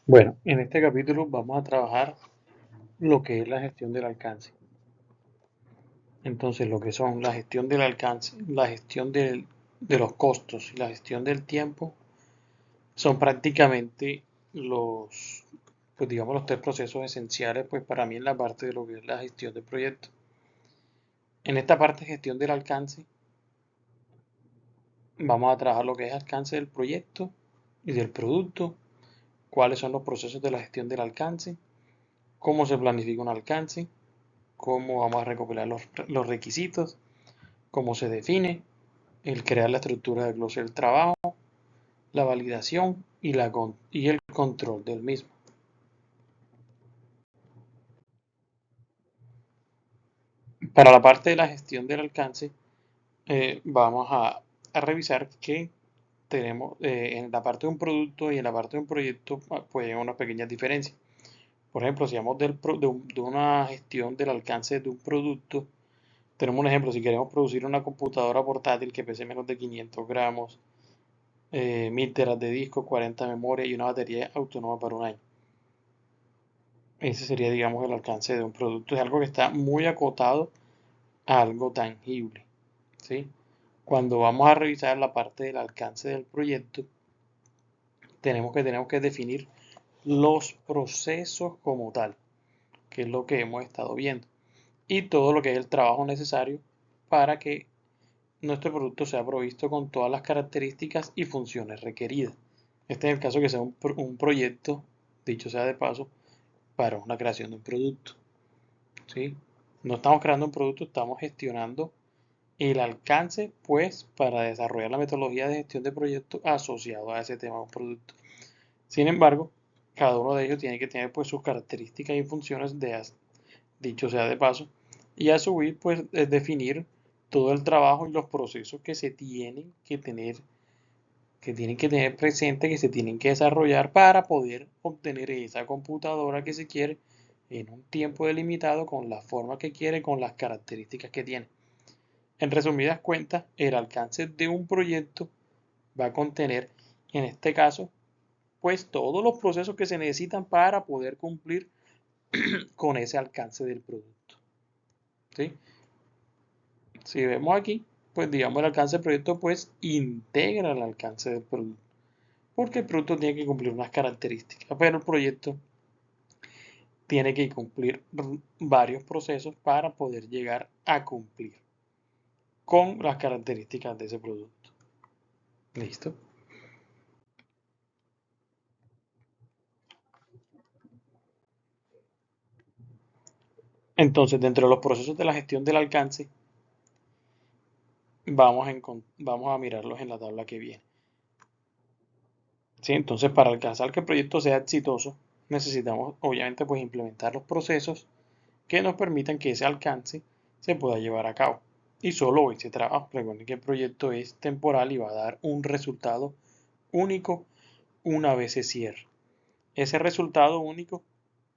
Bueno, en este capítulo vamos a trabajar lo que es la gestión del alcance. Entonces, lo que son la gestión del alcance, la gestión de los costos y la gestión del tiempo son prácticamente pues digamos, los tres procesos esenciales, pues para mí en la parte de lo que es la gestión del proyecto. En esta parte de gestión del alcance, vamos a trabajar lo que es alcance del proyecto y del producto, cuáles son los procesos de la gestión del alcance, cómo se planifica un alcance, cómo vamos a recopilar los requisitos, cómo se define, el crear la estructura de glosario del trabajo, la validación y el control del mismo. Para la parte de la gestión del alcance, vamos a revisar que tenemos en la parte de un producto y en la parte de un proyecto, pues hay unas pequeñas diferencias. Por ejemplo, si hablamos de una gestión del alcance de un producto, tenemos un ejemplo, si queremos producir una computadora portátil que pese menos de 500 gramos, 1000 teras de disco, 40 de memoria y una batería autónoma para un año. Ese sería, digamos, el alcance de un producto. Es algo que está muy acotado a algo tangible, ¿sí? Cuando vamos a revisar la parte del alcance del proyecto, tenemos que definir los procesos como tal, que es lo que hemos estado viendo, y todo lo que es el trabajo necesario para que nuestro producto sea provisto con todas las características y funciones requeridas. Este es el caso que sea un proyecto, dicho sea de paso, para una creación de un producto, ¿sí? No estamos creando un producto, estamos gestionando el alcance, pues, para desarrollar la metodología de gestión de proyectos asociado a ese tema de un producto. Sin embargo, cada uno de ellos tiene que tener, pues, sus características y funciones, dicho sea de paso, y a su vez, pues, definir todo el trabajo y los procesos que tienen que tener presente, que se tienen que desarrollar para poder obtener esa computadora que se quiere en un tiempo delimitado, con la forma que quiere, con las características que tiene. En resumidas cuentas, el alcance de un proyecto va a contener, en este caso, pues todos los procesos que se necesitan para poder cumplir con ese alcance del producto, ¿sí? Si vemos aquí, pues digamos el alcance del proyecto, pues integra el alcance del producto, porque el producto tiene que cumplir unas características, pero el proyecto tiene que cumplir varios procesos para poder llegar a cumplir con las características de ese producto. ¿Listo? Entonces, dentro de los procesos de la gestión del alcance, vamos a mirarlos en la tabla que viene. ¿Sí? Entonces, para alcanzar que el proyecto sea exitoso, necesitamos obviamente pues implementar los procesos que nos permitan que ese alcance se pueda llevar a cabo. Y solo ese trabajo. Recuerden que el proyecto es temporal y va a dar un resultado único una vez se cierre. Ese resultado único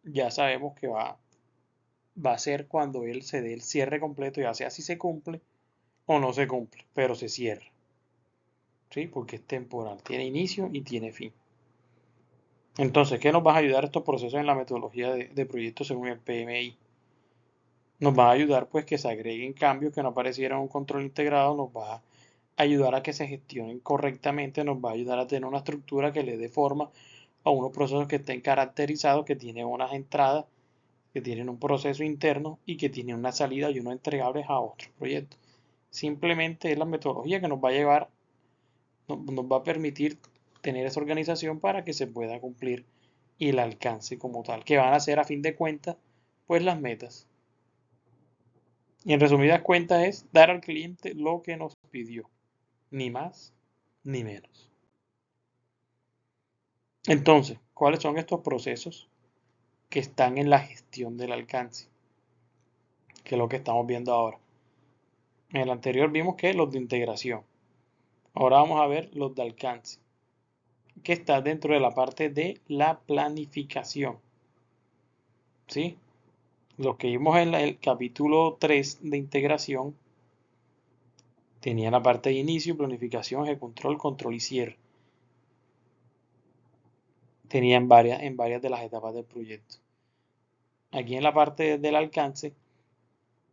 ya sabemos que va a ser cuando él se dé el cierre completo, ya sea si se cumple o no se cumple, pero se cierra. ¿Sí? Porque es temporal, tiene inicio y tiene fin. Entonces, ¿qué nos va a ayudar estos procesos en la metodología de proyectos según el PMI? Nos va a ayudar pues que se agreguen cambios que no aparecieran en un control integrado, nos va a ayudar a que se gestionen correctamente, nos va a ayudar a tener una estructura que le dé forma a unos procesos que estén caracterizados, que tienen unas entradas, que tienen un proceso interno y que tienen una salida y unos entregables a otros proyectos. Simplemente es la metodología que nos va a llevar, nos va a permitir tener esa organización para que se pueda cumplir y el alcance como tal, que van a ser a fin de cuentas, pues las metas. Y en resumidas cuentas es dar al cliente lo que nos pidió, ni más ni menos. Entonces, ¿cuáles son estos procesos que están en la gestión del alcance? Que es lo que estamos viendo ahora. En el anterior vimos que los de integración. Ahora vamos a ver los de alcance, que está dentro de la parte de la planificación. ¿Sí? Los que vimos en el capítulo 3 de integración tenían la parte de inicio, planificación, eje control, control y cierre. tenía en varias de las etapas del proyecto. Aquí en la parte del alcance,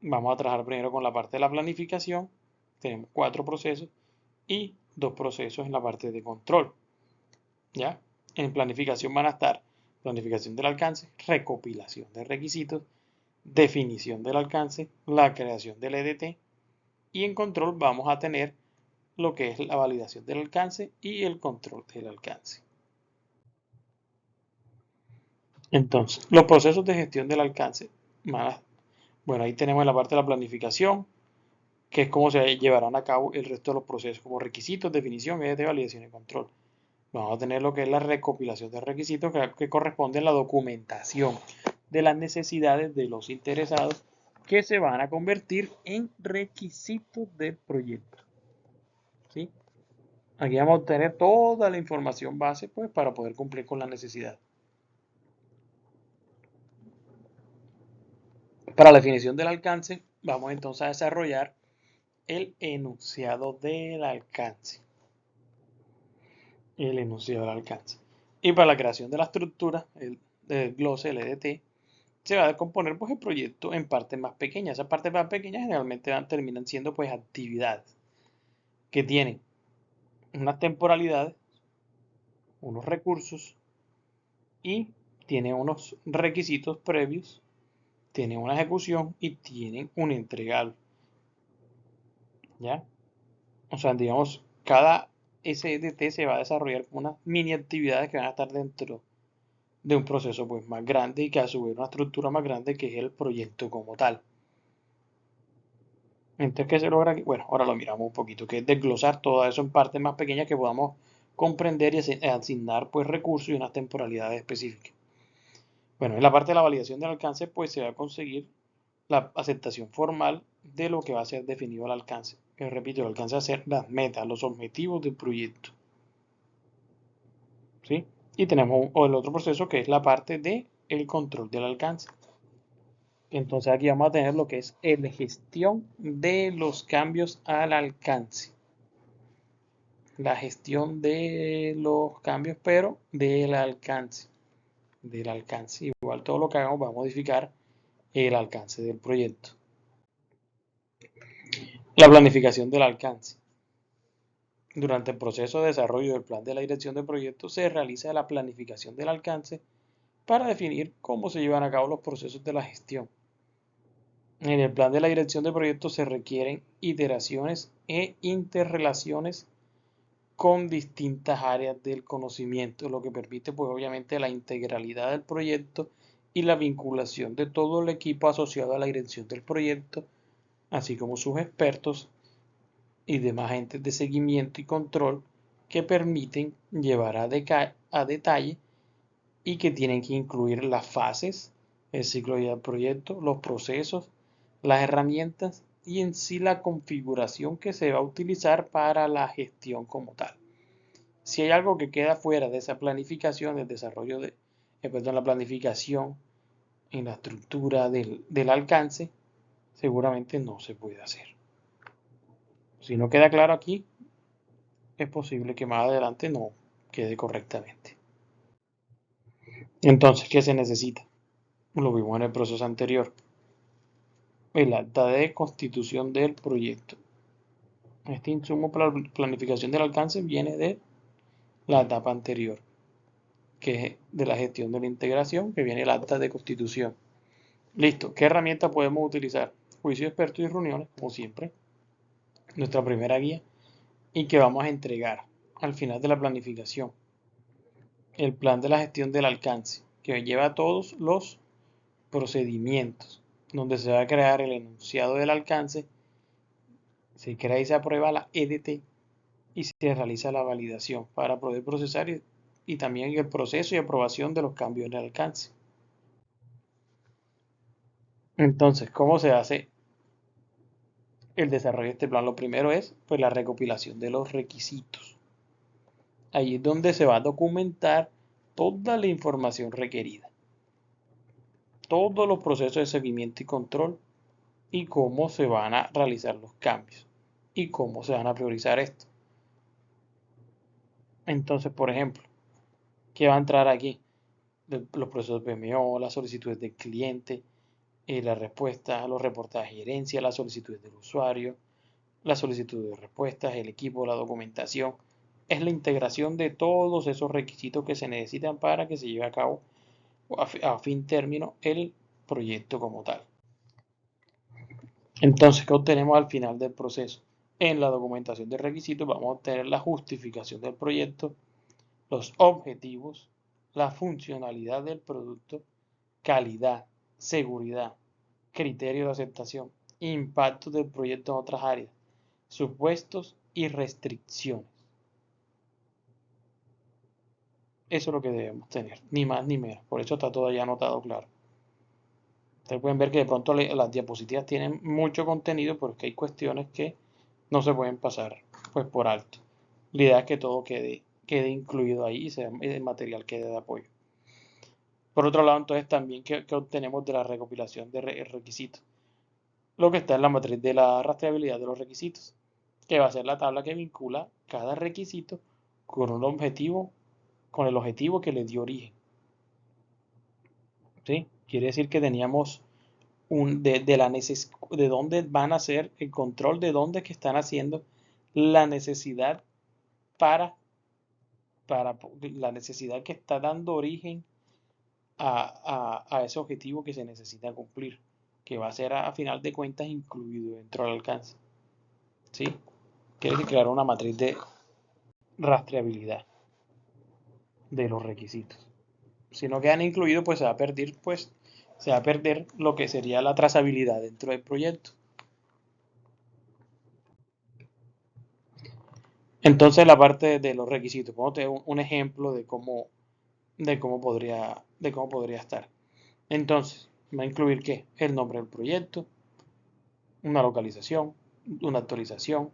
vamos a trabajar primero con la parte de la planificación. Tenemos 4 procesos y 2 procesos en la parte de control. ¿Ya? En planificación van a estar planificación del alcance, recopilación de requisitos, definición del alcance, la creación del EDT, y en control vamos a tener lo que es la validación del alcance y el control del alcance. Entonces, los procesos de gestión del alcance, bueno, ahí tenemos la parte de la planificación, que es cómo se llevarán a cabo el resto de los procesos, como requisitos, definición, EDT, validación y control. Vamos a tener lo que es la recopilación de requisitos, que corresponde a la documentación de las necesidades de los interesados, que se van a convertir en requisitos del proyecto. ¿Sí? Aquí vamos a obtener toda la información base, pues, para poder cumplir con la necesidad. Para la definición del alcance, vamos entonces a desarrollar el enunciado del alcance. El enunciado del alcance. Y para la creación de la estructura, el glose, el EDT, se va a componer pues, el proyecto en partes más pequeñas. Esas partes más pequeñas generalmente terminan siendo pues, actividades que tienen unas temporalidades, unos recursos y tienen unos requisitos previos, tienen una ejecución y tienen un entregable. ¿Ya? O sea, digamos, cada SDT se va a desarrollar como unas mini actividades que van a estar dentro de un proceso pues, más grande y que a su vez una estructura más grande que es el proyecto como tal. Entonces, ¿qué se logra aquí? Bueno, ahora lo miramos un poquito, que es desglosar todo eso en partes más pequeñas que podamos comprender y asignar pues recursos y unas temporalidades específicas. Bueno, en la parte de la validación del alcance, pues se va a conseguir la aceptación formal de lo que va a ser definido el alcance. Que repito, el alcance va a ser las metas, los objetivos del proyecto. ¿Sí? Y tenemos el otro proceso que es la parte de el control del alcance. Entonces aquí vamos a tener lo que es la gestión de los cambios al alcance. La gestión de los cambios, pero del alcance. Del alcance. Igual todo lo que hagamos va a modificar el alcance del proyecto. La planificación del alcance. Durante el proceso de desarrollo del plan de la dirección de proyecto se realiza la planificación del alcance para definir cómo se llevan a cabo los procesos de la gestión. En el plan de la dirección de proyecto se requieren iteraciones e interrelaciones con distintas áreas del conocimiento, lo que permite pues obviamente la integralidad del proyecto y la vinculación de todo el equipo asociado a la dirección del proyecto, así como sus expertos y demás agentes de seguimiento y control que permiten llevar a detalle y que tienen que incluir las fases, el ciclo de vida del proyecto, los procesos, las herramientas y en sí la configuración que se va a utilizar para la gestión como tal. Si hay algo que queda fuera de esa planificación, del desarrollo de, la planificación en la estructura del alcance, seguramente no se puede hacer. Si no queda claro aquí, es posible que más adelante no quede correctamente. Entonces, ¿qué se necesita? Lo vimos en el proceso anterior. El acta de constitución del proyecto. Este insumo para la planificación del alcance viene de la etapa anterior, que es de la gestión de la integración, que viene el acta de constitución. Listo, ¿qué herramienta podemos utilizar? Juicio de expertos y reuniones, como siempre, nuestra primera guía, y que vamos a entregar al final de la planificación. El plan de la gestión del alcance, que lleva todos los procedimientos, donde se va a crear el enunciado del alcance, se crea y se aprueba la EDT y se realiza la validación para poder procesar y también el proceso y aprobación de los cambios en el alcance. Entonces, ¿cómo se hace el desarrollo de este plan? Lo primero es pues, la recopilación de los requisitos. Ahí es donde se va a documentar toda la información requerida, todos los procesos de seguimiento y control y cómo se van a realizar los cambios y cómo se van a priorizar esto. Entonces, por ejemplo, ¿Qué va a entrar aquí? Los procesos PMO, las solicitudes del cliente, la respuesta, los reportajes de gerencia, las solicitudes del usuario, la solicitud de respuestas, el equipo, la documentación. Es la integración de todos esos requisitos que se necesitan para que se lleve a cabo a fin término el proyecto como tal. Entonces, ¿qué obtenemos al final del proceso? En la documentación de requisitos vamos a obtener la justificación del proyecto, los objetivos, la funcionalidad del producto, calidad, seguridad, criterio de aceptación, impacto del proyecto en otras áreas, supuestos y restricciones. Eso es lo que debemos tener, ni más ni menos. Por eso está todo ya anotado claro. Ustedes pueden ver que de pronto las diapositivas tienen mucho contenido, porque hay cuestiones que no se pueden pasar pues por alto. La idea es que todo quede incluido ahí y el material quede de apoyo. Por otro lado, entonces también ¿qué obtenemos de la recopilación de requisitos? Lo que está en la matriz de la rastreabilidad de los requisitos, que va a ser la tabla que vincula cada requisito con un objetivo, con el objetivo que le dio origen. ¿Sí? Quiere decir que teníamos de dónde van a hacer el control, de dónde que están haciendo la necesidad para la necesidad que está dando origen a ese objetivo que se necesita cumplir, que va a ser a final de cuentas incluido dentro del alcance. ¿Sí? Quiere decir crear una matriz de rastreabilidad de los requisitos. Si no quedan incluidos, pues se va a perder lo que sería la trazabilidad dentro del proyecto. Entonces, la parte de los requisitos, vamos a tener un ejemplo de cómo podría estar. Entonces, va a incluir ¿qué? El nombre del proyecto, una localización, una actualización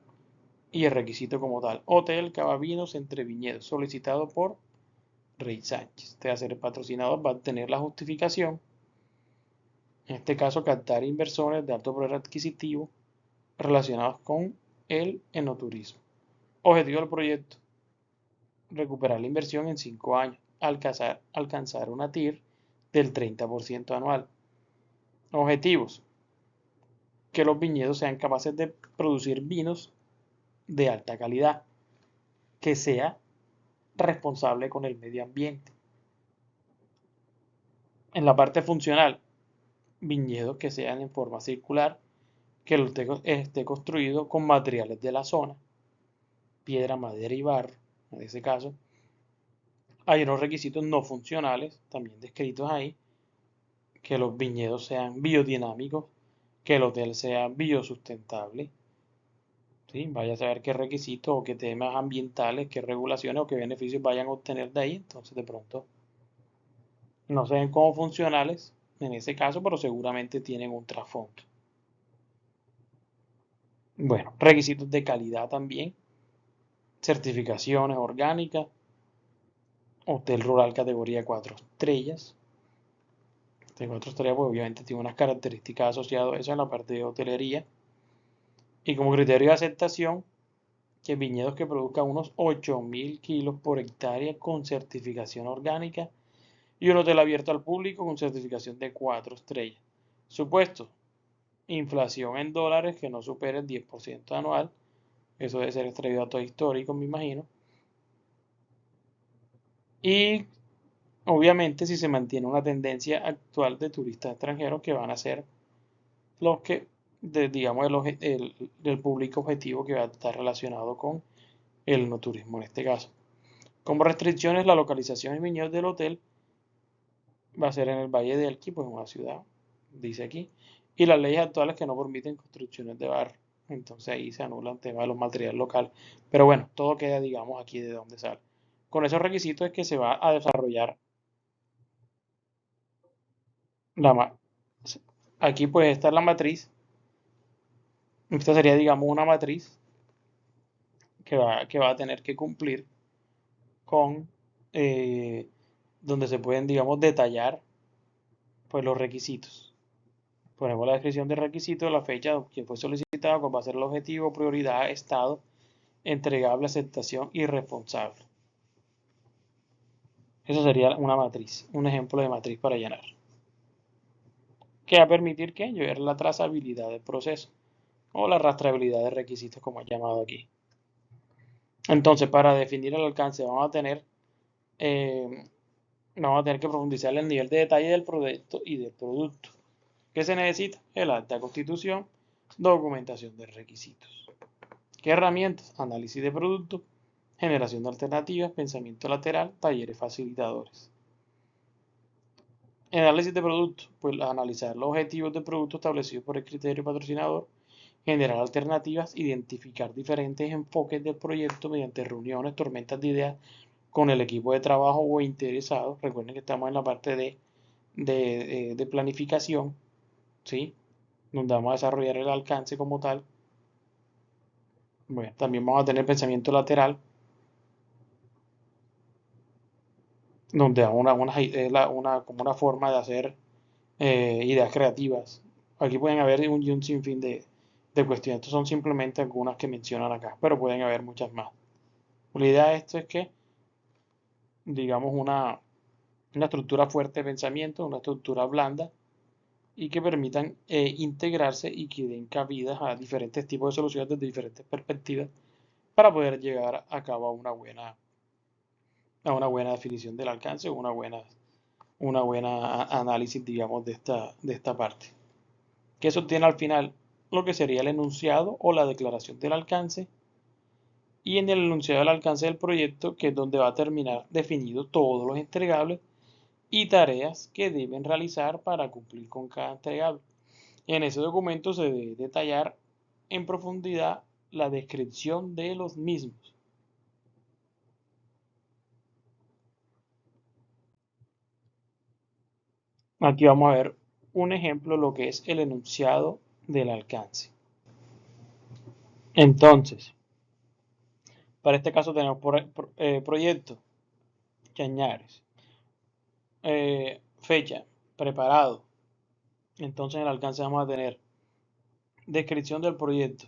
y el requisito como tal. Hotel Cavavinos entre Viñedos, solicitado por Rey Sánchez. Este va a ser el patrocinador, va a tener la justificación. En este caso, captar inversores de alto poder adquisitivo relacionados con el enoturismo. Objetivo del proyecto: recuperar la inversión en 5 años, alcanzar una TIR del 30% anual. Objetivos: que los viñedos sean capaces de producir vinos de alta calidad, que sea responsable con el medio ambiente. En la parte funcional, viñedos que sean en forma circular, que esté construido con materiales de la zona, piedra, madera y barro, en ese caso. Hay unos requisitos no funcionales también descritos ahí: que los viñedos sean biodinámicos, que el hotel sea biosustentable. ¿Sí? Vaya a saber qué requisitos o qué temas ambientales, qué regulaciones o qué beneficios vayan a obtener de ahí. Entonces, de pronto, no se ven como funcionales en ese caso, pero seguramente tienen un trasfondo. Bueno, requisitos de calidad también, certificaciones orgánicas, hotel rural categoría 4 estrellas. Este 4 estrellas, pues obviamente tiene unas características asociadas a eso en la parte de hotelería. Y como criterio de aceptación, que viñedos que produzcan unos 8.000 kilos por hectárea con certificación orgánica, y un hotel abierto al público con certificación de 4 estrellas. Supuesto: inflación en dólares que no supere el 10% anual. Eso debe ser extraído a datos históricos, me imagino. Y obviamente si se mantiene una tendencia actual de turistas extranjeros, que van a ser los que, digamos, el público objetivo que va a estar relacionado con el no turismo en este caso. Como restricciones, la localización en viñedos del hotel va a ser en el Valle de Elqui, pues en una ciudad, dice aquí, y las leyes actuales que no permiten construcciones de barrio. Entonces ahí se anula el tema de los materiales locales. Pero bueno, todo queda, digamos, aquí de donde sale. Con esos requisitos es que se va a desarrollar la. Aquí pues esta es la matriz. Esta sería, digamos, una matriz que va a tener que cumplir con donde se pueden, digamos, detallar pues los requisitos. Ponemos la descripción del requisito, la fecha que fue solicitado, cuál va a ser el objetivo, prioridad, estado, entregable, aceptación y responsable. Eso sería una matriz, un ejemplo de matriz para llenar. Que va a permitir que ver la trazabilidad del proceso o la rastreabilidad de requisitos, como he llamado aquí. Entonces, para definir el alcance, eh, vamos a tener que profundizar en el nivel de detalle del proyecto y del producto. ¿Qué se necesita? El acta de constitución, documentación de requisitos. ¿Qué herramientas? Análisis de producto, generación de alternativas, pensamiento lateral, talleres facilitadores. Análisis de producto, pues analizar los objetivos del producto establecidos por el criterio patrocinador, generar alternativas, identificar diferentes enfoques del proyecto mediante reuniones, tormentas de ideas con el equipo de trabajo o interesados. Recuerden que estamos en la parte de planificación, ¿sí? Donde vamos a desarrollar el alcance como tal. Bueno, también vamos a tener pensamiento lateral, donde como una forma de hacer ideas creativas. Aquí pueden haber un sinfín de cuestiones. Estas son simplemente algunas que mencionan acá, pero pueden haber muchas más. La idea de esto es que, digamos, una estructura fuerte de pensamiento, una estructura blanda, y que permitan integrarse y que den cabida a diferentes tipos de soluciones desde diferentes perspectivas para poder llegar a cabo a una buena definición del alcance o una buena análisis, digamos, de esta parte. Que eso tiene al final lo que sería el enunciado o la declaración del alcance, y en el enunciado del alcance del proyecto, que es donde va a terminar definido todos los entregables y tareas que deben realizar para cumplir con cada entregable. En ese documento se debe detallar en profundidad la descripción de los mismos. Aquí vamos a ver un ejemplo de lo que es el enunciado del alcance. Entonces, para este caso tenemos proyecto, Chañares, fecha, preparado. Entonces en el alcance vamos a tener descripción del proyecto.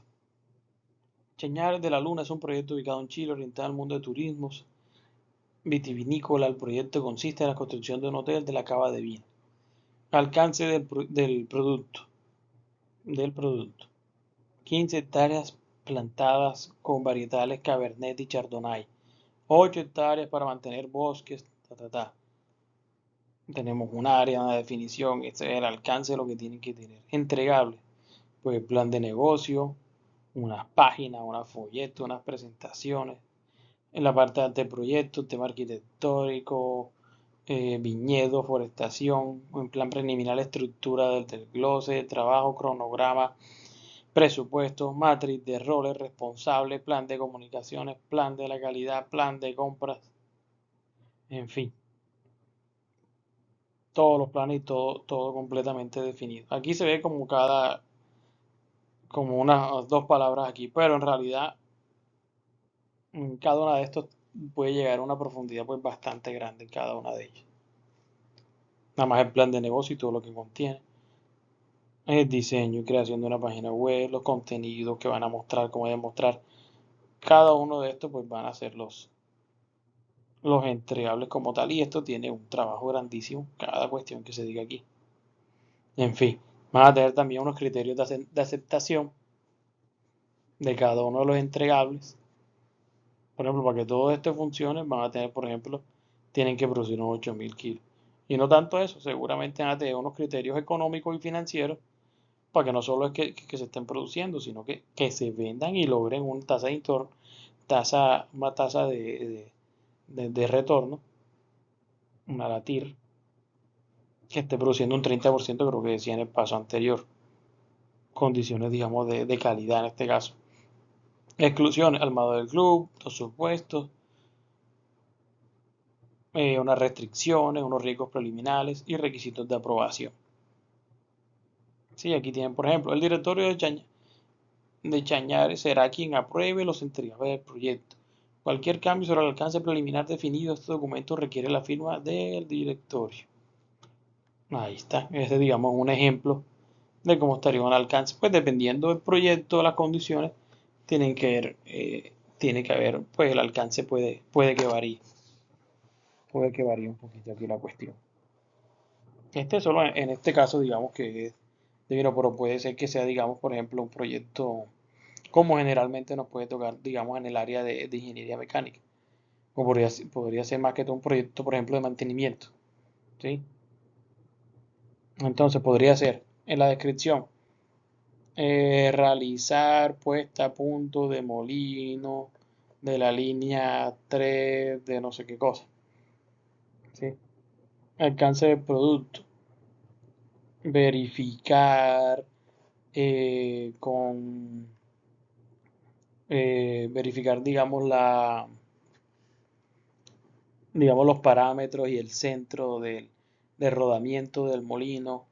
Chañares de la Luna es un proyecto ubicado en Chile, orientado al mundo de turismos vitivinícola. El proyecto consiste en la construcción de un hotel de la cava de vino. Alcance del producto. 15 hectáreas plantadas con varietales Cabernet y Chardonnay. 8 hectáreas para mantener bosques. Tenemos un área, una definición. Este es el alcance de lo que tienen que tener. Entregable. Pues plan de negocio, unas páginas, unos folletos, unas presentaciones. En la parte de anteproyectos, tema arquitectónico, viñedo, forestación, en plan preliminar, estructura del desglose de trabajo, cronograma, presupuesto, matriz de roles, responsable, plan de comunicaciones, plan de la calidad, plan de compras, en fin, todos los planes y todo completamente definido. Aquí se ve como unas dos palabras aquí, pero en realidad cada una de estos puede llegar a una profundidad pues bastante grande en cada una de ellas. Nada más el plan de negocio y todo lo que contiene. El diseño y creación de una página web, los contenidos que van a mostrar, cómo van a mostrar. Cada uno de estos pues van a ser los entregables como tal, y esto tiene un trabajo grandísimo, cada cuestión que se diga aquí. En fin, van a tener también unos criterios de aceptación de cada uno de los entregables. Por ejemplo, para que todo esto funcione, van a tener, por ejemplo, tienen que producir unos 8.000 kilos. Y no tanto eso, seguramente van a tener unos criterios económicos y financieros para que no solo es que se estén produciendo, sino que se vendan y logren una tasa una tasa de retorno, una LATIR, que esté produciendo un 30%, creo que decía en el paso anterior. Condiciones, digamos, de calidad en este caso. Exclusiones, armado del club, los supuestos, unas restricciones, unos riesgos preliminares y requisitos de aprobación. Sí, aquí tienen, por ejemplo, el directorio de Chañares será quien apruebe los entregables del proyecto. Cualquier cambio sobre el alcance preliminar definido, este documento requiere la firma del directorio. Ahí está, este es, digamos, un ejemplo de cómo estaría un alcance. Pues dependiendo del proyecto, las condiciones, tiene que haber, pues el alcance puede que varíe. puede que varíe un poquito aquí la cuestión. Este solo en este caso, digamos que es divino, pero puede ser que sea, digamos, por ejemplo, un proyecto como generalmente nos puede tocar, digamos, en el área de ingeniería mecánica. O podría ser más que todo un proyecto, por ejemplo, de mantenimiento. ¿Sí? Entonces podría ser en la descripción realizar puesta a punto de molino de la línea 3 de no sé qué cosa. ¿Sí? Alcance del producto. Verificar con verificar, digamos, los parámetros y el centro del rodamiento del molino,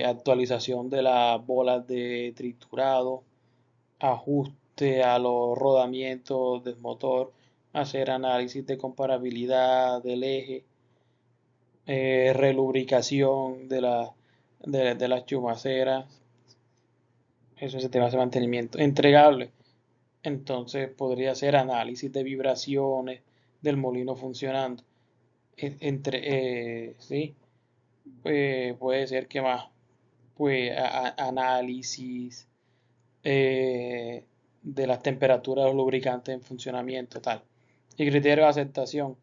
actualización de las bolas de triturado, ajuste a los rodamientos del motor, hacer análisis de comparabilidad del eje, relubricación de las chumaceras, eso es el tema de mantenimiento. Entregable, entonces podría ser análisis de vibraciones del molino funcionando. Sí, puede ser que más, pues análisis de las temperaturas de los lubricantes en funcionamiento, tal. Y criterio de aceptación,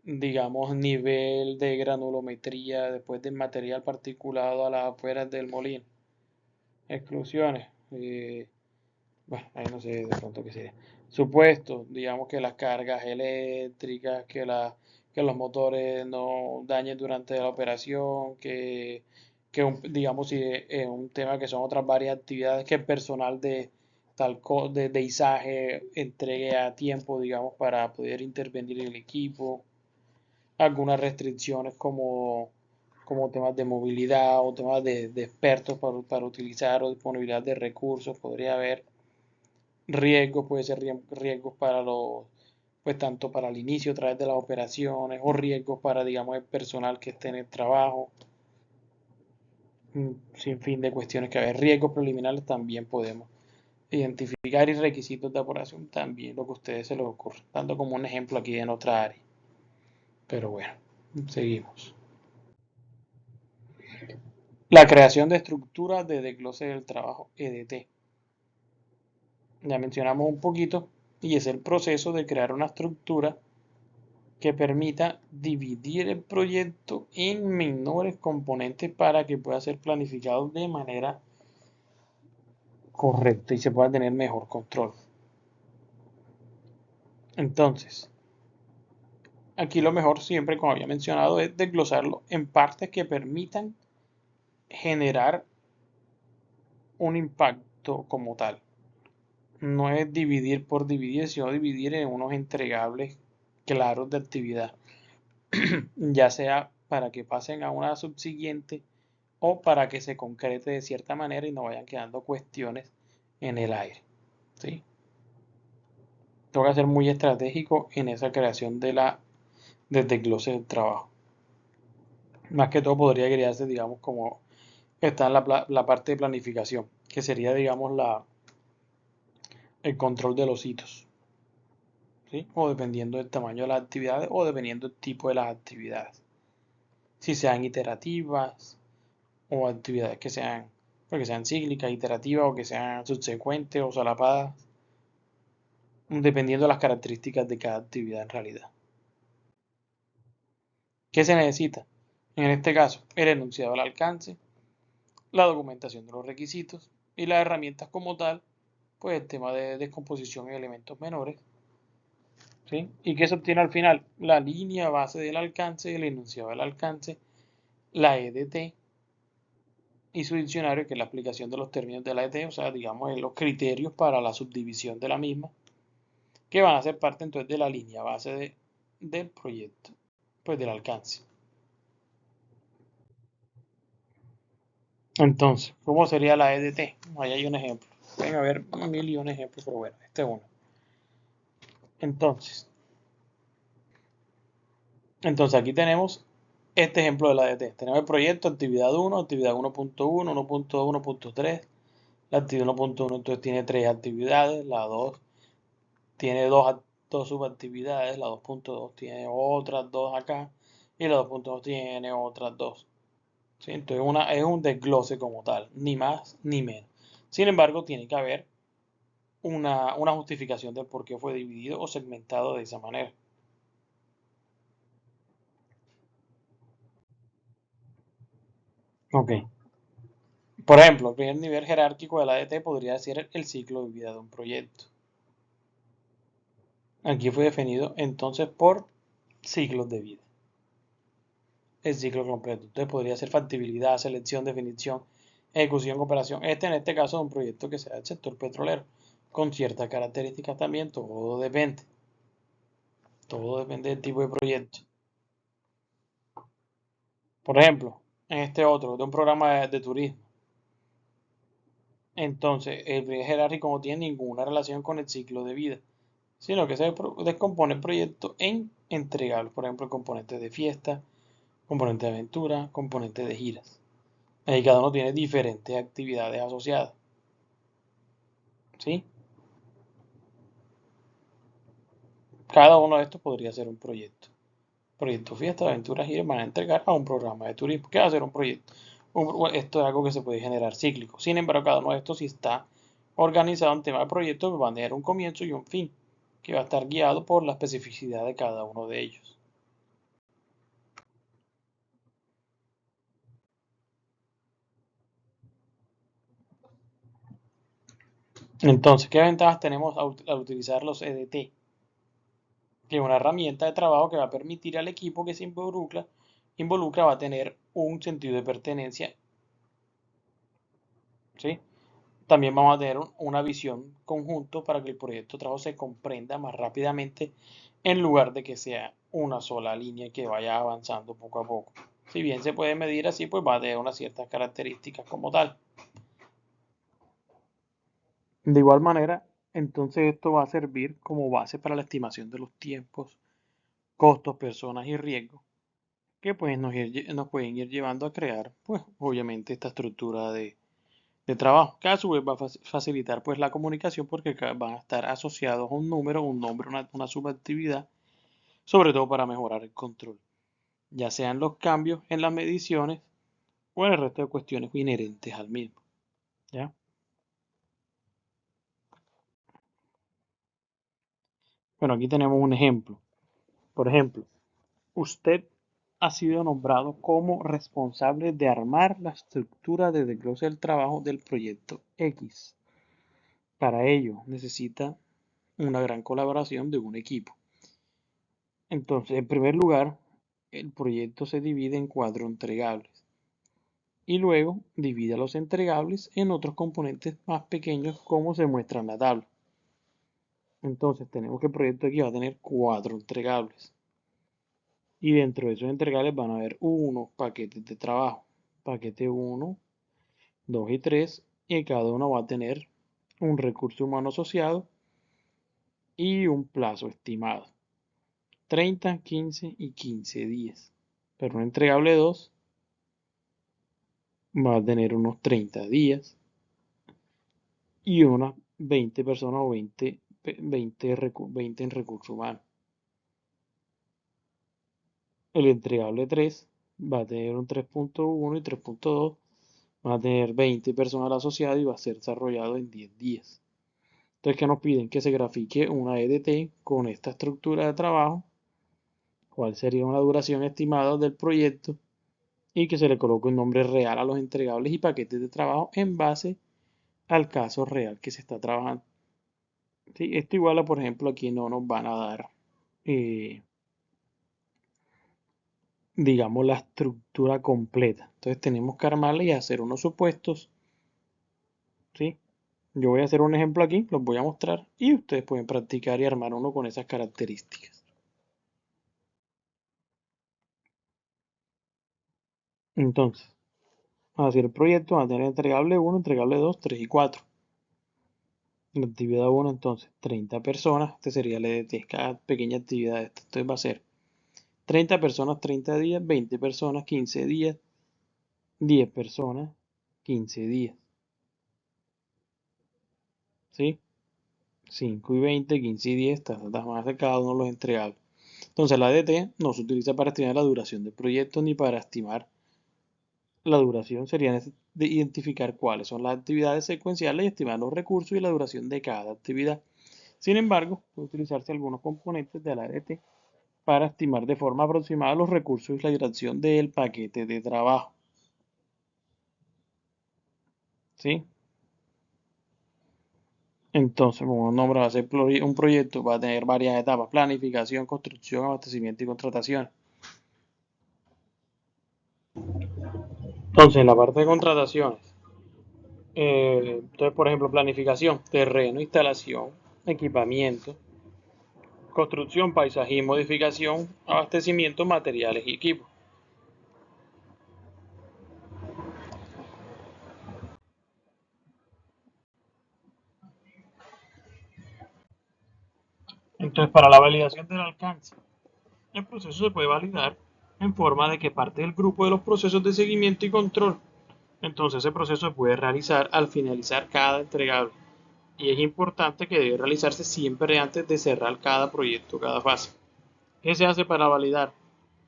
digamos, nivel de granulometría después del material particulado a las afueras del molino. Exclusiones, bueno, ahí no sé de pronto qué sería. Supuesto, digamos que las cargas eléctricas, que los motores no dañen durante la operación, digamos, si es un tema que son otras varias actividades que el personal de izaje entregue a tiempo, digamos, para poder intervenir en el equipo. Algunas restricciones como temas de movilidad o temas de expertos para utilizar o disponibilidad de recursos, podría haber riesgos, puede ser riesgos para pues tanto para el inicio a través de las operaciones o riesgos para, digamos, el personal que esté en el trabajo, sin fin de cuestiones que haber. Riesgos preliminares también podemos identificar y requisitos de operación también, lo que a ustedes se les ocurre, dando como un ejemplo aquí en otra área. Pero bueno, seguimos. La creación de estructuras de desglose del trabajo EDT. Ya mencionamos un poquito y es el proceso de crear una estructura que permita dividir el proyecto en menores componentes para que pueda ser planificado de manera correcta y se pueda tener mejor control. Entonces, aquí lo mejor siempre, como había mencionado, es desglosarlo en partes que permitan generar un impacto como tal. No es dividir por dividir, sino dividir en unos entregables claros de actividad, ya sea para que pasen a una subsiguiente o para que se concrete de cierta manera y no vayan quedando cuestiones en el aire. ¿Sí? Tengo que ser muy estratégico en esa creación del desglose del trabajo. Más que todo podría crearse, digamos, como está en la parte de planificación, que sería, digamos, el control de los hitos. ¿Sí? O dependiendo del tamaño de las actividades o dependiendo del tipo de las actividades. Si sean iterativas o actividades que sean cíclicas, iterativas o que sean subsecuentes o solapadas, dependiendo de las características de cada actividad en realidad. ¿Qué se necesita? En este caso, el enunciado del alcance, la documentación de los requisitos y las herramientas como tal, pues el tema de descomposición en elementos menores. ¿Sí? ¿Y qué se obtiene al final? La línea base del alcance, el enunciado del alcance, la EDT y su diccionario, que es la aplicación de los términos de la EDT, o sea, digamos, los criterios para la subdivisión de la misma, que van a ser parte entonces de la línea base del proyecto, pues del alcance. Entonces, ¿cómo sería la EDT? Ahí hay un ejemplo. Pueden haber mil y un ejemplos, pero bueno, este es uno. Entonces aquí tenemos este ejemplo de la EDT. Tenemos el proyecto, actividad 1, actividad 1.1, 1.2, 1.3. La actividad 1.1 entonces tiene 3 actividades, la 2 tiene 2 dos subactividades, la 2.2 tiene otras dos acá y la 2.2 tiene otras dos. ¿Sí? Entonces es un desglose como tal, ni más ni menos. Sin embargo, tiene que haber una justificación de por qué fue dividido o segmentado de esa manera. Ok. Por ejemplo, el primer nivel jerárquico de la ADT podría ser el ciclo de vida de un proyecto. Aquí fue definido entonces por ciclos de vida. El ciclo completo. Entonces podría ser factibilidad, selección, definición, ejecución, operación. En este caso es un proyecto que sea del sector petrolero, con ciertas características también, todo depende. Todo depende del tipo de proyecto. Por ejemplo, en este otro, de un programa de turismo. Entonces, el primer jerárquico no tiene ninguna relación con el ciclo de vida, sino que se descompone el proyecto en entregables. Por ejemplo, componentes de fiesta, componentes de aventura, componentes de giras. Ahí cada uno tiene diferentes actividades asociadas. ¿Sí? Cada uno de estos podría ser un proyecto. Proyecto fiesta, aventuras, giras van a entregar a un programa de turismo. ¿Qué va a ser un proyecto? Esto es algo que se puede generar cíclico. Sin embargo, cada uno de estos, si está organizado en tema de proyecto, va a tener un comienzo y un fin, que va a estar guiado por la especificidad de cada uno de ellos. Entonces, ¿qué ventajas tenemos al utilizar los EDT? Que es una herramienta de trabajo que va a permitir al equipo que se involucra va a tener un sentido de pertenencia, ¿sí? También vamos a tener una visión conjunto para que el proyecto de trabajo se comprenda más rápidamente en lugar de que sea una sola línea que vaya avanzando poco a poco. Si bien se puede medir así, pues va a tener unas ciertas características como tal. De igual manera, entonces esto va a servir como base para la estimación de los tiempos, costos, personas y riesgos que pues nos pueden ir llevando a crear, pues obviamente esta estructura de trabajo, que a su vez va a facilitar pues la comunicación porque van a estar asociados a un número, un nombre, una subactividad, sobre todo para mejorar el control, ya sean los cambios en las mediciones o en el resto de cuestiones inherentes al mismo. ¿Ya? Bueno, aquí tenemos un ejemplo. Por ejemplo, usted ha sido nombrado como responsable de armar la estructura de desglose del trabajo del proyecto X. Para ello necesita una gran colaboración de un equipo. Entonces, en primer lugar, el proyecto se divide en 4 entregables y luego divide a los entregables en otros componentes más pequeños como se muestra en la tabla. Entonces, tenemos que el proyecto aquí va a tener 4 entregables y dentro de esos entregables van a haber unos paquetes de trabajo, paquete 1, 2 y 3, y cada uno va a tener un recurso humano asociado y un plazo estimado, 30, 15 y 15 días. Pero un entregable 2 va a tener unos 30 días y unas 20 personas o 20 en recursos humanos. El entregable 3 va a tener un 3.1 y 3.2, va a tener 20 personas asociadas y va a ser desarrollado en 10 días. Entonces, ¿qué nos piden? Que se grafique una EDT con esta estructura de trabajo, cuál sería una duración estimada del proyecto y que se le coloque un nombre real a los entregables y paquetes de trabajo en base al caso real que se está trabajando. ¿Sí? Esto igual a, por ejemplo, aquí no nos van a dar, eh, digamos, la estructura completa. Entonces tenemos que armarla y hacer unos supuestos. ¿Sí? Yo voy a hacer un ejemplo aquí, los voy a mostrar y ustedes pueden practicar y armar uno con esas características. Entonces, vamos a hacer el proyecto, va a tener entregable 1, entregable 2, 3 y 4. La actividad 1, entonces, 30 personas. Este sería el EDT, cada pequeña actividad de esta. Entonces va a ser 30 personas, 30 días, 20 personas, 15 días, 10 personas, 15 días. ¿Sí? 5 y 20, 15 y 10, más de cada uno de los entregables. Entonces la ADT no se utiliza para estimar la duración del proyecto ni para estimar la duración, sería de identificar cuáles son las actividades secuenciales y estimar los recursos y la duración de cada actividad. Sin embargo, puede utilizarse algunos componentes de la ADT para estimar de forma aproximada los recursos y la duración del paquete de trabajo. ¿Sí? Entonces, como el nombre va a ser un proyecto, va a tener varias etapas: planificación, construcción, abastecimiento y contratación. Entonces, en la parte de contrataciones, entonces, por ejemplo, planificación, terreno, instalación, equipamiento, construcción, paisajismo, edificación, abastecimiento, materiales y equipos. Entonces, para la validación del alcance, el proceso se puede validar en forma de que parte del grupo de los procesos de seguimiento y control. Entonces, ese proceso se puede realizar al finalizar cada entregable. Y es importante que debe realizarse siempre antes de cerrar cada proyecto, cada fase. ¿Qué se hace para validar?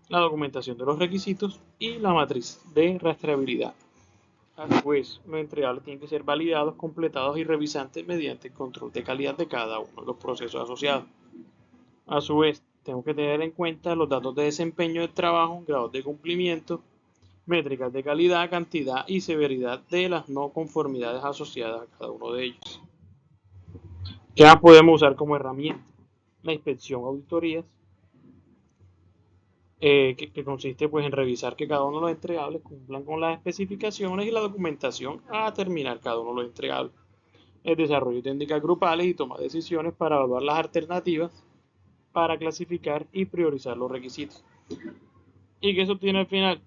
La documentación de los requisitos y la matriz de rastreabilidad. A su vez, los entregables tienen que ser validados, completados y revisantes mediante el control de calidad de cada uno de los procesos asociados. A su vez, tengo que tener en cuenta los datos de desempeño del trabajo, grados de cumplimiento, métricas de calidad, cantidad y severidad de las no conformidades asociadas a cada uno de ellos. ¿Qué más podemos usar como herramienta? La inspección o auditorías, que consiste pues en revisar que cada uno de los entregables cumplan con las especificaciones y la documentación a terminar cada uno de los entregables. El desarrollo de técnicas grupales y toma de decisiones para evaluar las alternativas para clasificar y priorizar los requisitos. ¿Y qué se obtiene al final?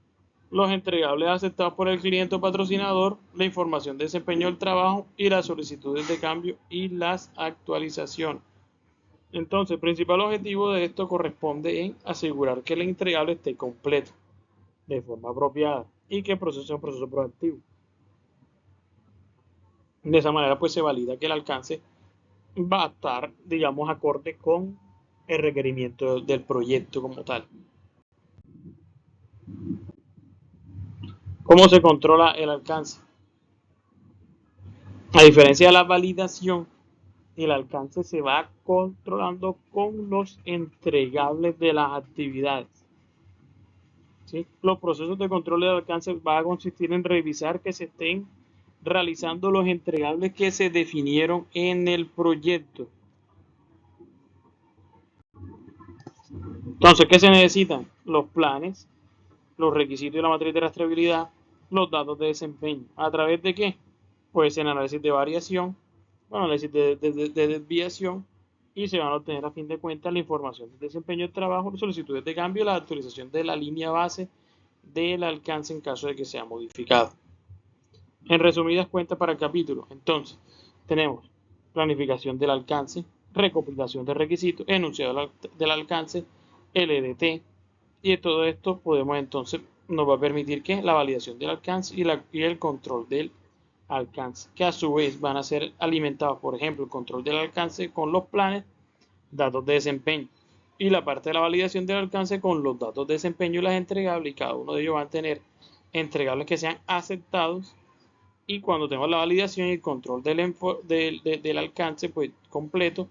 Los entregables aceptados por el cliente o patrocinador, la información de desempeño del trabajo y las solicitudes de cambio y las actualizaciones. Entonces, el principal objetivo de esto corresponde en asegurar que el entregable esté completo, de forma apropiada, y que el proceso sea un proceso proactivo. De esa manera, pues se valida que el alcance va a estar, digamos, acorde con el requerimiento del proyecto como tal. ¿Cómo se controla el alcance? A diferencia de la validación, el alcance se va controlando con los entregables de las actividades. ¿Sí? Los procesos de control del alcance van a consistir en revisar que se estén realizando los entregables que se definieron en el proyecto. Entonces, ¿qué se necesitan? Los planes, los requisitos y la matriz de rastreabilidad, los datos de desempeño. ¿A través de qué? Pues en análisis de variación, análisis de desviación, y se van a obtener a fin de cuentas la información del desempeño del trabajo, las solicitudes de cambio, la actualización de la línea base del alcance en caso de que sea modificado. En resumidas cuentas para el capítulo, entonces, tenemos planificación del alcance, recopilación de requisitos, enunciado del alcance, LDT, y de todo esto podemos entonces, nos va a permitir que la validación del alcance y el control del alcance, que a su vez van a ser alimentados, por ejemplo, el control del alcance con los planes, datos de desempeño, y la parte de la validación del alcance con los datos de desempeño y las entregables, y cada uno de ellos va a tener entregables que sean aceptados, y cuando tenemos la validación y el control del alcance pues completo,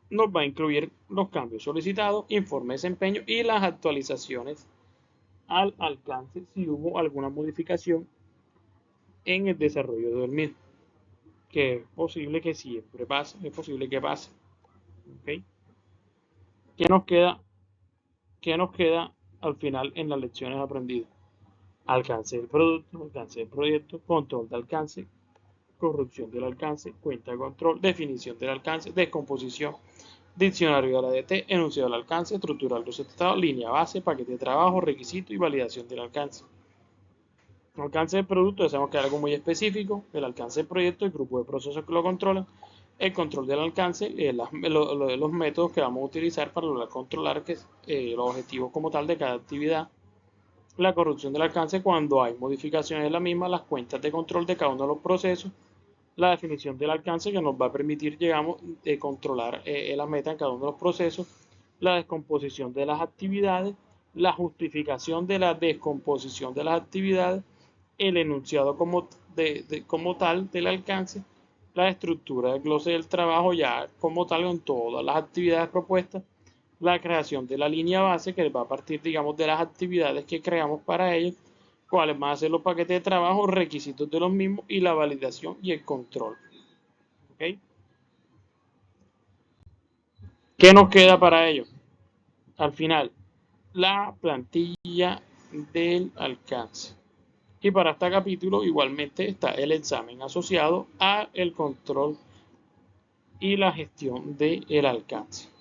nos va a incluir los cambios solicitados, informe de desempeño y las actualizaciones al alcance si hubo alguna modificación en el desarrollo del mismo, que es posible que siempre pase, es posible que pase. ¿Okay? ¿Qué nos queda? ¿Qué nos queda al final en las lecciones aprendidas? Alcance del producto, alcance del proyecto, control de alcance, corrupción del alcance, cuenta de control, definición del alcance, descomposición, diccionario de la DT, enunciado del alcance, estructura del resultado, línea base, paquete de trabajo, requisito y validación del alcance. El alcance del producto, sabemos que es algo muy específico, el alcance del proyecto, el grupo de procesos que lo controlan, el control del alcance, los métodos que vamos a utilizar para lograr controlar los objetivos como tal de cada actividad, la corrupción del alcance cuando hay modificaciones de la misma, las cuentas de control de cada uno de los procesos, la definición del alcance que nos va a permitir, digamos, controlar la meta en cada uno de los procesos, la descomposición de las actividades, la justificación de la descomposición de las actividades, el enunciado como tal del alcance, la estructura del glose del trabajo ya como tal en todas las actividades propuestas, la creación de la línea base que va a partir, digamos, de las actividades que creamos para ellos, cuáles van a ser los paquetes de trabajo, requisitos de los mismos y la validación y el control. ¿Okay? ¿Qué nos queda para ello? Al final, la plantilla del alcance. Y para este capítulo igualmente está el examen asociado al control y la gestión del alcance.